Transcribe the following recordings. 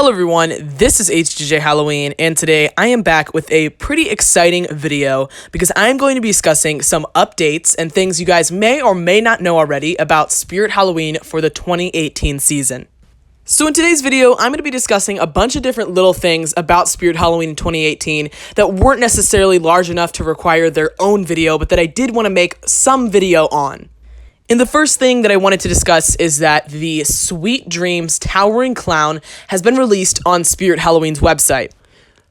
Hello everyone, this is HGJ Halloween, and today I am back with a pretty exciting video because I am going to be discussing some updates and things you guys may or may not know already about Spirit Halloween for the 2018 season. So in today's video, I'm going to be discussing a bunch of different little things about Spirit Halloween in 2018 that weren't necessarily large enough to require their own video, but that I did want to make some video on. And the first thing that I wanted to discuss is that the Sweet Dreams Towering Clown has been released on Spirit Halloween's website.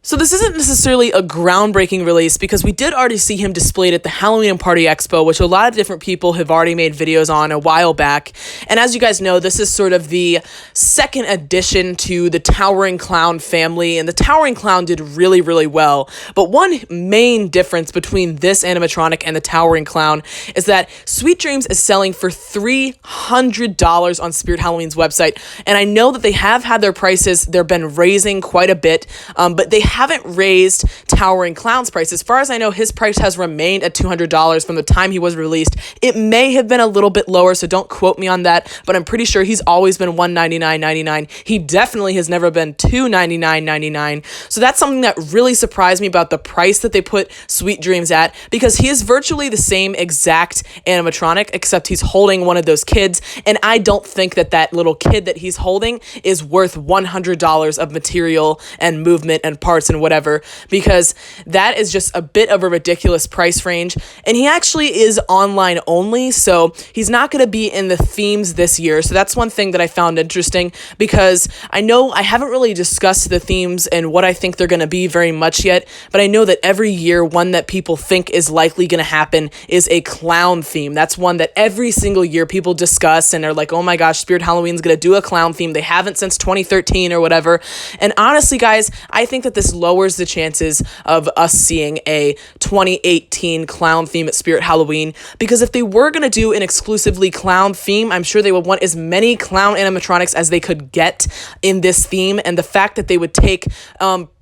So this isn't necessarily a groundbreaking release because we did already see him displayed at the Halloween Party Expo, which a lot of different people have already made videos on a while back. And as you guys know, this is sort of the second addition to the Towering Clown family, and the Towering Clown did really, really well. But one main difference between this animatronic and the Towering Clown is that Sweet Dreams is selling for $300 on Spirit Halloween's website. And I know that they have had their prices, they've been raising quite a bit, but they haven't raised Towering Clown's price. As far as I know, his price has remained at $200 from the time he was released. It may have been a little bit lower, so don't quote me on that, but I'm pretty sure he's always been $199.99. He definitely has never been $299.99. So that's something that really surprised me about the price that they put Sweet Dreams at, because he is virtually the same exact animatronic, except he's holding one of those kids, and I don't think that that little kid that he's holding is worth $100 of material and movement and parts and whatever, because that is just a bit of a ridiculous price range. And he actually is online only, so he's not going to be in the themes this year. So that's one thing that I found interesting, because I know I haven't really discussed the themes and what I think they're going to be very much yet, but I know that every year one that people think is likely going to happen is a clown theme. That's one that every single year people discuss and are like, oh my gosh, Spirit Halloween's going to do a clown theme. They haven't since 2013 or whatever. And honestly, guys, I think that this lowers the chances of us seeing a 2018 clown theme at Spirit Halloween, because if they were going to do an exclusively clown theme, I'm sure they would want as many clown animatronics as they could get in this theme, and the fact that they would take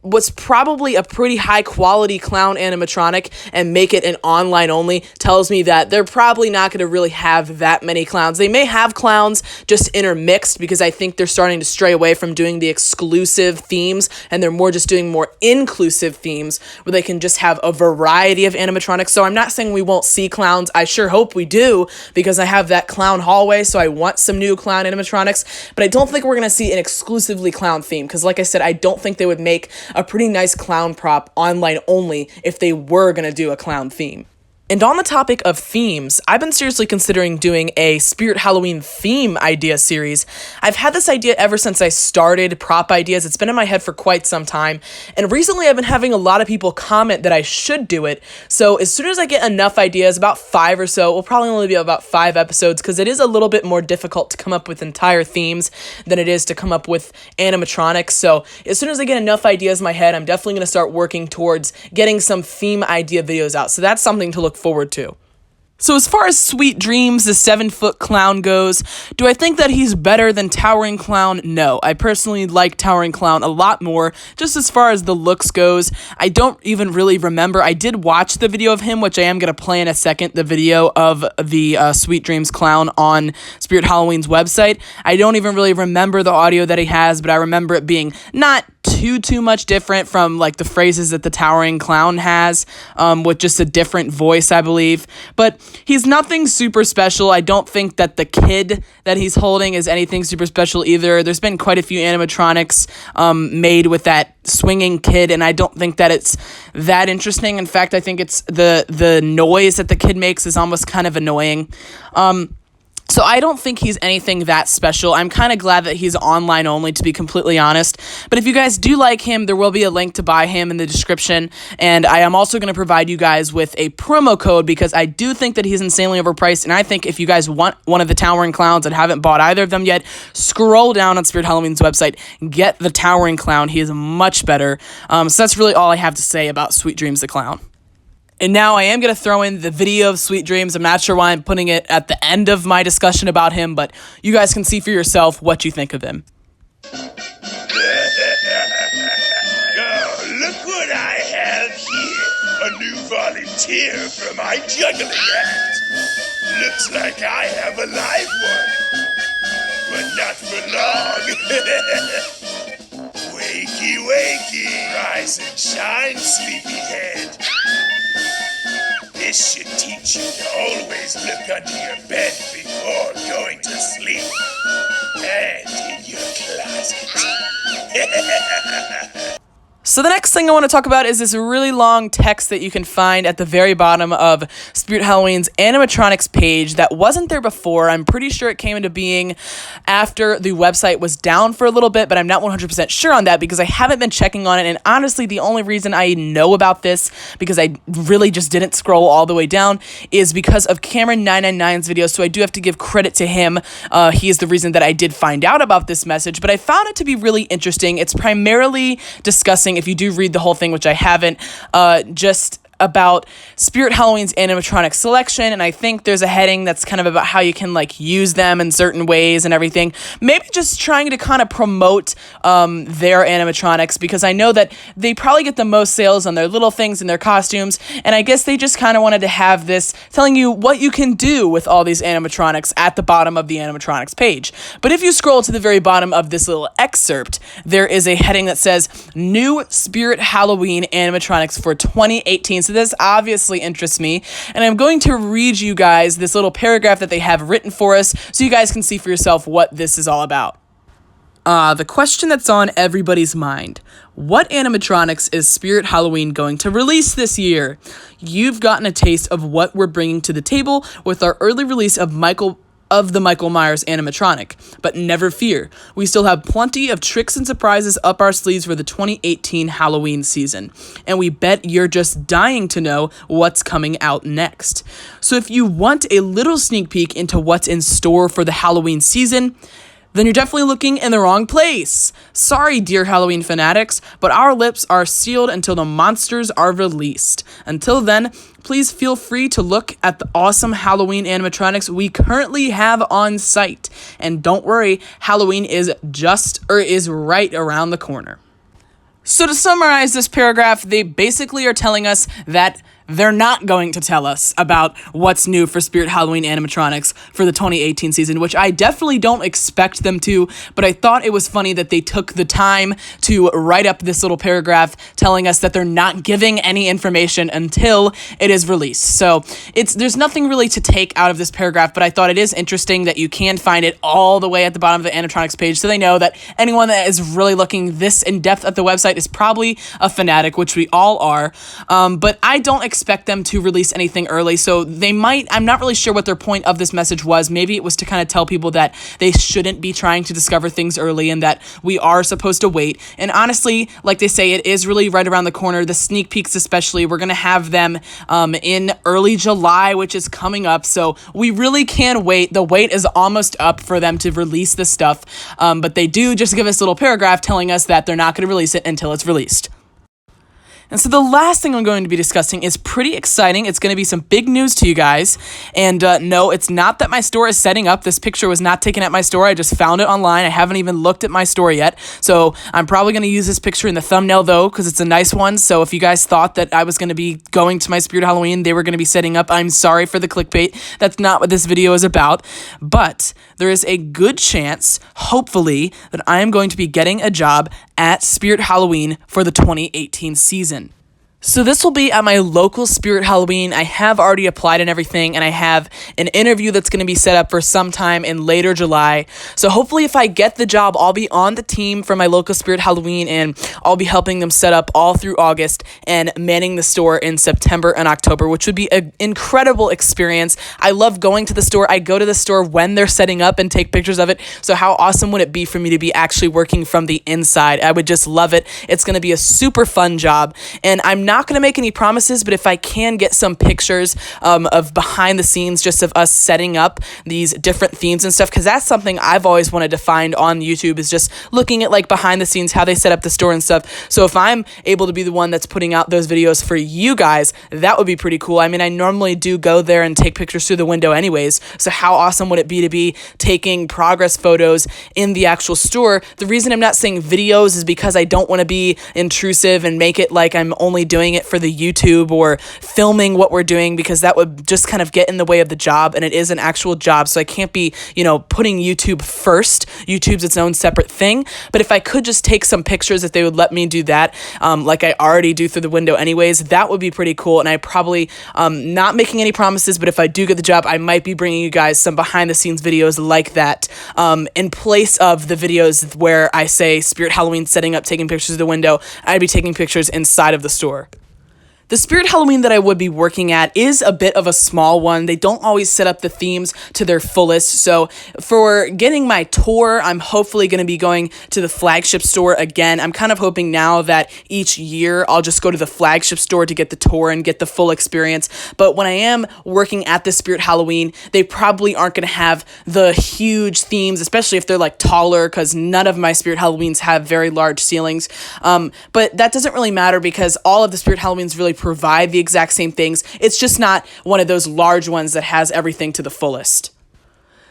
what's probably a pretty high quality clown animatronic and make it an online only tells me that they're probably not going to really have that many clowns. They may have clowns just intermixed, because I think they're starting to stray away from doing the exclusive themes and they're more just doing more inclusive themes where they can just have a variety of animatronics. So I'm not saying we won't see clowns. I sure hope we do, because I have that clown hallway, so I want some new clown animatronics, but I don't think we're going to see an exclusively clown theme, because like I said, I don't think they would make a pretty nice clown prop online only if they were going to do a clown theme. And on the topic of themes, I've been seriously considering doing a Spirit Halloween theme idea series. I've had this idea ever since I started Prop Ideas. It's been in my head for quite some time. And recently I've been having a lot of people comment that I should do it. So as soon as I get enough ideas, about 5 or so, it will probably only be about 5 episodes, because it is a little bit more difficult to come up with entire themes than it is to come up with animatronics. So as soon as I get enough ideas in my head, I'm definitely going to start working towards getting some theme idea videos out. So that's something to look forward to. So as far as Sweet Dreams, the 7-foot clown goes, do I think that he's better than Towering Clown? No. I personally like Towering Clown a lot more, just as far as the looks goes. I don't even really remember. I did watch the video of him, which I am going to play in a second, the video of the Sweet Dreams Clown on Spirit Halloween's website. I don't even really remember the audio that he has, but I remember it being not too much different from like the phrases that the Towering Clown has, with just a different voice, I believe. But he's nothing super special. I don't think that the kid that he's holding is anything super special either. There's been quite a few animatronics made with that swinging kid, and I don't think that it's that interesting. In fact, I think it's the noise that the kid makes is almost kind of annoying. So I don't think he's anything that special. I'm kind of glad that he's online only, to be completely honest. But if you guys do like him, there will be a link to buy him in the description. And I am also going to provide you guys with a promo code, because I do think that he's insanely overpriced. And I think if you guys want one of the Towering Clowns and haven't bought either of them yet, scroll down on Spirit Halloween's website, get the Towering Clown. He is much better. So that's really all I have to say about Sweet Dreams the Clown. And now I am going to throw in the video of Sweet Dreams. I'm not sure why I'm putting it at the end of my discussion about him, but you guys can see for yourself what you think of him. Oh, look what I have here. A new volunteer for my juggling act. Looks like I have a live one, but not for long. Wakey, wakey! Rise and shine, sleepyhead! This should teach you to always look under your bed before going to sleep. And in your closet. So the next thing I want to talk about is this really long text that you can find at the very bottom of Spirit Halloween's animatronics page that wasn't there before. I'm pretty sure it came into being after the website was down for a little bit, but I'm not 100% sure on that because I haven't been checking on it. And honestly, the only reason I know about this, because I really just didn't scroll all the way down, is because of Cameron999's video. So I do have to give credit to him. He is the reason that I did find out about this message, but I found it to be really interesting. It's primarily discussing, if you do read the whole thing, which I haven't, just about Spirit Halloween's animatronic selection, and I think there's a heading that's kind of about how you can like use them in certain ways and everything. Maybe just trying to kind of promote their animatronics, because I know that they probably get the most sales on their little things and their costumes, and I guess they just kind of wanted to have this telling you what you can do with all these animatronics at the bottom of the animatronics page. But if you scroll to the very bottom of this little excerpt, there is a heading that says New Spirit Halloween Animatronics for 2018. So this obviously interests me, and I'm going to read you guys this little paragraph that they have written for us so you guys can see for yourself what this is all about. The question that's on everybody's mind. What animatronics is Spirit Halloween going to release this year? You've gotten a taste of what we're bringing to the table with our early release of the Michael Myers animatronic. But never fear, we still have plenty of tricks and surprises up our sleeves for the 2018 Halloween season. And we bet you're just dying to know what's coming out next. So if you want a little sneak peek into what's in store for the Halloween season, then you're definitely looking in the wrong place. Sorry, dear Halloween fanatics, but our lips are sealed until the monsters are released. Until then, please feel free to look at the awesome Halloween animatronics we currently have on site. And don't worry, Halloween is right around the corner. So to summarize this paragraph, they basically are telling us that they're not going to tell us about what's new for Spirit Halloween animatronics for the 2018 season, which I definitely don't expect them to, but I thought it was funny that they took the time to write up this little paragraph telling us that they're not giving any information until it is released. So there's nothing really to take out of this paragraph, but I thought it is interesting that you can find it all the way at the bottom of the animatronics page, so they know that anyone that is really looking this in depth at the website is probably a fanatic, which we all are, but I don't expect them to release anything early, so they might. I'm not really sure what their point of this message was. Maybe it was to kind of tell people that they shouldn't be trying to discover things early and that we are supposed to wait. And honestly, like they say, it is really right around the corner. The sneak peeks especially, we're going to have them in early July, which is coming up, so we really can wait. The wait is almost up for them to release this stuff, but they do just give us a little paragraph telling us that they're not going to release it until it's released. And so the last thing I'm going to be discussing is pretty exciting. It's going to be some big news to you guys. And no, it's not that my store is setting up. This picture was not taken at my store. I just found it online. I haven't even looked at my store yet. So I'm probably going to use this picture in the thumbnail, though, because it's a nice one. So if you guys thought that I was going to be going to my Spirit Halloween, they were going to be setting up, I'm sorry for the clickbait. That's not what this video is about. But there is a good chance, hopefully, that I am going to be getting a job at Spirit Halloween for the 2018 season. So this will be at my local Spirit Halloween. I have already applied and everything, and I have an interview that's going to be set up for sometime in later July. So hopefully if I get the job, I'll be on the team for my local Spirit Halloween, and I'll be helping them set up all through August and manning the store in September and October, which would be an incredible experience. I love going to the store. I go to the store when they're setting up and take pictures of it. So how awesome would it be for me to be actually working from the inside? I would just love it. It's going to be a super fun job, and I'm not going to make any promises, but if I can get some pictures of behind the scenes just of us setting up these different themes and stuff, because that's something I've always wanted to find on YouTube, is just looking at like behind the scenes, how they set up the store and stuff. So if I'm able to be the one that's putting out those videos for you guys, that would be pretty cool. I mean, I normally do go there and take pictures through the window anyways, so how awesome would it be to be taking progress photos in the actual store? The reason I'm not saying videos is because I don't want to be intrusive and make it like I'm only doing it for the YouTube or filming what we're doing, because that would just kind of get in the way of the job, and it is an actual job, so I can't be, putting YouTube first. YouTube's its own separate thing. But if I could just take some pictures, if they would let me do that, like I already do through the window anyways, that would be pretty cool. And I probably, not making any promises, but if I do get the job, I might be bringing you guys some behind the scenes videos like that, in place of the videos where I say Spirit Halloween setting up, taking pictures of the window. I'd be taking pictures inside of the store. The Spirit Halloween that I would be working at is a bit of a small one. They don't always set up the themes to their fullest. So for getting my tour, I'm hopefully going to be going to the flagship store again. I'm kind of hoping now that each year I'll just go to the flagship store to get the tour and get the full experience. But when I am working at the Spirit Halloween, they probably aren't going to have the huge themes, especially if they're like taller, because none of my Spirit Halloweens have very large ceilings. But that doesn't really matter, because all of the Spirit Halloweens really provide the exact same things. It's just not one of those large ones that has everything to the fullest.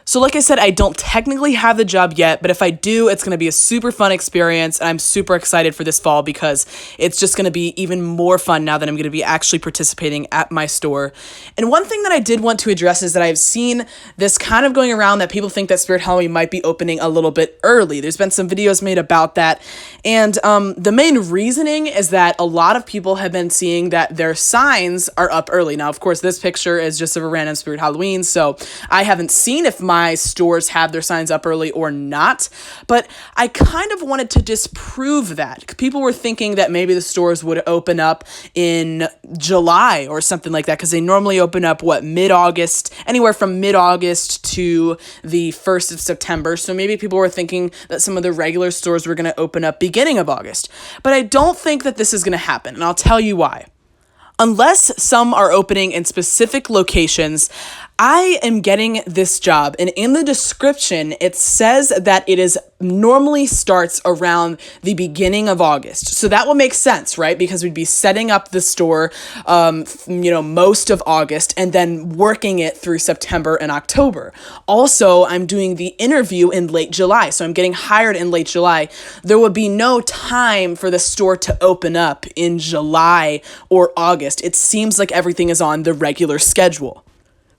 So like I said, I don't technically have the job yet, but if I do, it's going to be a super fun experience, and I'm super excited for this fall because it's just going to be even more fun now that I'm going to be actually participating at my store. And one thing that I did want to address is that I've seen this kind of going around that people think that Spirit Halloween might be opening a little bit early. There's been some videos made about that, and the main reasoning is that a lot of people have been seeing that their signs are up early. Now, of course, this picture is just of a random Spirit Halloween, so I haven't seen if my stores have their signs up early or not, but I kind of wanted to disprove that. People were thinking that maybe the stores would open up in July or something like that, because they normally open up, mid-August, anywhere from mid-August to the 1st of September, so maybe people were thinking that some of the regular stores were going to open up beginning of August, but I don't think that this is going to happen, and I'll tell you why. Unless some are opening in specific locations, I am getting this job, and in the description, it says that it normally starts around the beginning of August. So that will make sense, right? Because we'd be setting up the store, most of August, and then working it through September and October. Also, I'm doing the interview in late July, so I'm getting hired in late July. There would be no time for the store to open up in July or August. It seems like everything is on the regular schedule.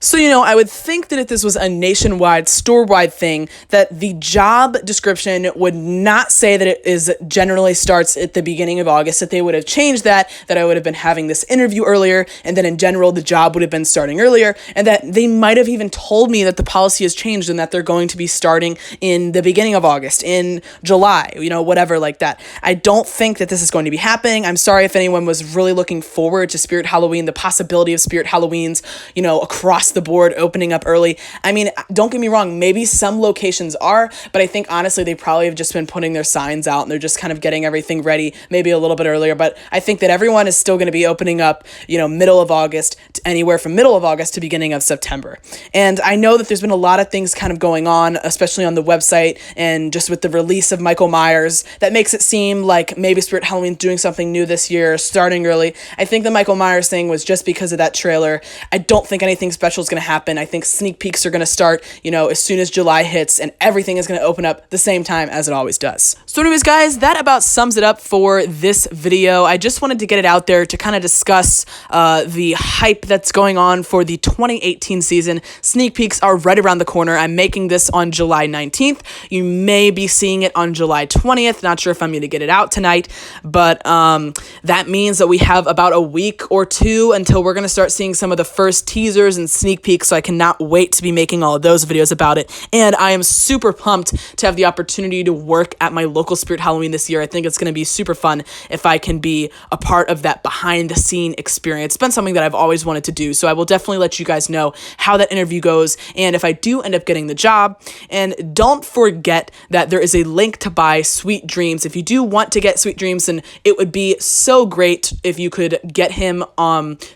So, I would think that if this was a nationwide, store-wide thing, that the job description would not say that it generally starts at the beginning of August, that they would have changed that I would have been having this interview earlier, and then in general, the job would have been starting earlier, and that they might have even told me that the policy has changed and that they're going to be starting in the beginning of August, in July, whatever like that. I don't think that this is going to be happening. I'm sorry if anyone was really looking forward to Spirit Halloween, the possibility of Spirit Halloweens, across the board opening up early. I mean, don't get me wrong, maybe some locations are, but I think honestly they probably have just been putting their signs out and they're just kind of getting everything ready maybe a little bit earlier, but I think that everyone is still going to be opening up, middle of August, anywhere from middle of August to beginning of September. And I know that there's been a lot of things kind of going on, especially on the website and just with the release of Michael Myers, that makes it seem like maybe Spirit Halloween's doing something new this year, starting early. I think the Michael Myers thing was just because of that trailer. I don't think anything special is going to happen. I think sneak peeks are going to start, as soon as July hits, and everything is going to open up the same time as it always does. So anyways, guys, that about sums it up for this video. I just wanted to get it out there to kind of discuss the hype that's going on for the 2018 season. Sneak peeks are right around the corner. I'm making this on July 19th. You may be seeing it on July 20th. Not sure if I'm going to get it out tonight, but that means that we have about a week or two until we're going to start seeing some of the first teasers and sneak peeks, so I cannot wait to be making all of those videos about it, and I am super pumped to have the opportunity to work at my local Spirit Halloween this year. I think it's going to be super fun if I can be a part of that behind-the-scene experience. It's been something that I've always wanted to do, so I will definitely let you guys know how that interview goes, and if I do end up getting the job. And don't forget that there is a link to buy Sweet Dreams. If you do want to get Sweet Dreams, and it would be so great if you could get him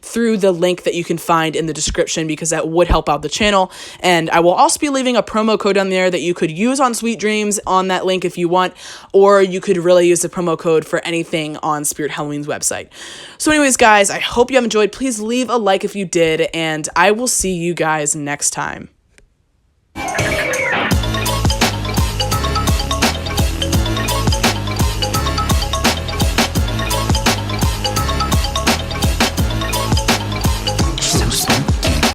through the link that you can find in the description, because that would help out the channel. And I will also be leaving a promo code on there that you could use on Sweet Dreams on that link if you want, or you could really use the promo code for anything on Spirit Halloween's website. So anyways, guys, I hope you have enjoyed. Please leave a like if you did, and I will see you guys next time.